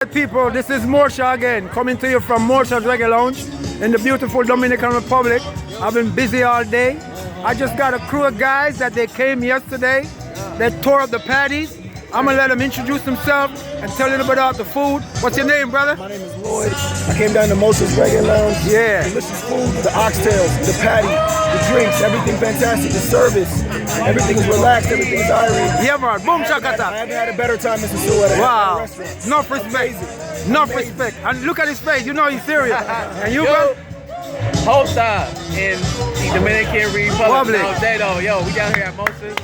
People, this is MOSHA again, coming to you from MOSHA's Reggae Lounge in the beautiful Dominican Republic. I've been busy all day. I just got a crew of guys that they came yesterday. They tore up the patties. I'm gonna let them introduce themselves and tell a little bit about the food. What's your name, brother? My name is Lloyd. I came down to MOSHA's Reggae Lounge. Yeah. Delicious food, the oxtails, the patty, the drinks, everything fantastic, the service. Everything is relaxed, everything is irate. Yeah, man. Boom, I shakata. haven't had a better time in SOSUA. Wow. Enough respect. Enough respect. And look at his face. You know he's serious. And you, bro? Whole time in the Dominican Republic. Yo, we down here at MOSHA's.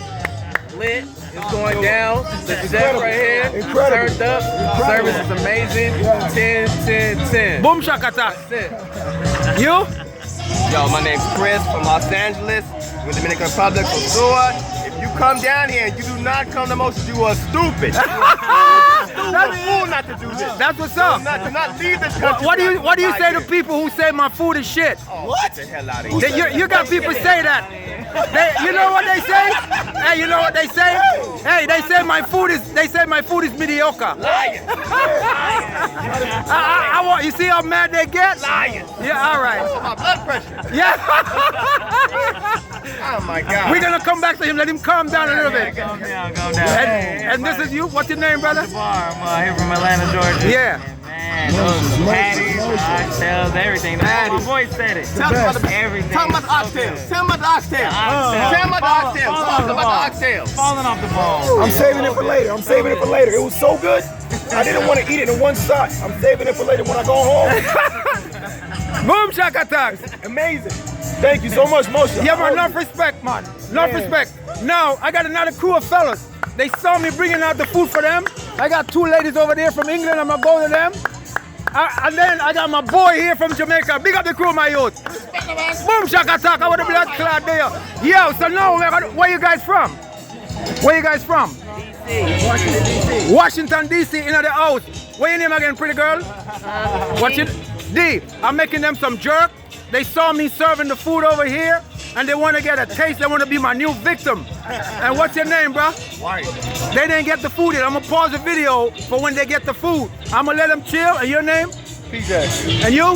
Lit. It's going down. The deck right here. Incredible. Turned up. Service is amazing. 10, 10, 10. Boom, shakata. That's it. You? Yo, my name's Chris from Los Angeles, with Dominican Republic, SOSUA. If you come down here and you do not come to MOSHA, you are stupid. You are a fool not to do this. That's what's up. Do not leave this country. What do you say to people who say my food is shit? Oh, get the hell out of here. You got people say that. You know what they say? Hey, you know what they say? Hey, they say my food is mediocre. Lying. You see how mad they get? Lying. Yeah, all right. My blood pressure. Yeah. Oh my God. We're gonna come back to him. Let him calm down a little bit. Calm down. And this is you. What's your name, brother? I'm here from Atlanta, Georgia. Yeah. Man, those patties, oxtails, everything. My voice said it. Tell me about the everything. Tell me about the oxtails. Tell me about the oxtails. Tell me about the oxtails. Talk about the oxtails. Falling off the bone. I'm saving it for later. I'm saving it for later. It was so good. I didn't want to eat it in one shot. I'm saving it for later when I go home. Boom, shakatak. Amazing. Thank you so much, MOSHA. Yeah, man, enough respect, man. Enough respect. Now, I got another crew of fellas. They saw me bringing out the food for them. I got two ladies over there from England. I'm gonna go to them. And then I got my boy here from Jamaica. Big up the crew, my youth. Boom, shakatak. I want the blood clot there. Yo, so now, where you guys from? Where you guys from? DC. Washington, D.C. in the house. What your name again, pretty girl? What's your D? I'm making them some jerk. They saw me serving the food over here, and they want to get a taste. They want to be my new victim. And what's your name, bro? White. They didn't get the food yet. I'm going to pause the video for when they get the food. I'm going to let them chill. And your name? PJ. And you?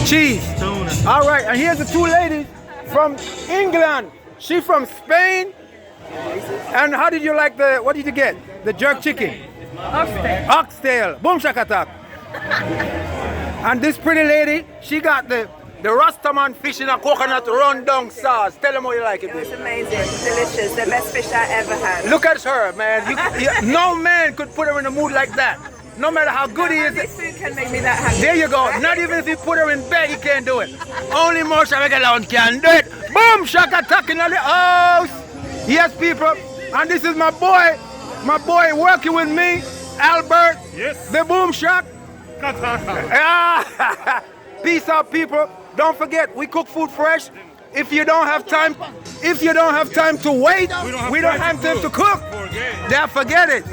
Cheese. Tuna. All right, and here's the two ladies from England. She from Spain. And how did you like what did you get? The jerk chicken? Oxtail. Oxtail. Boom shakatak. And this pretty lady, she got the Rastaman fish in a coconut rundown sauce. Tell them how you like it. It was amazing, delicious, the best fish I ever had. Look at her, man. No man could put her in a mood like that. No matter how good he is. This food can make me that happy. There you go. Not even if you put her in bed, he can't do it. Only MOSHA Reggae Lounge can do it. Boom! Shakatak in the house. Yes, people. And this is my boy working with me, Albert. Yes. The Boom Shack. Peace out, people. Don't forget, we cook food fresh. If you don't have time to wait, we don't have time to cook. Yeah, forget it.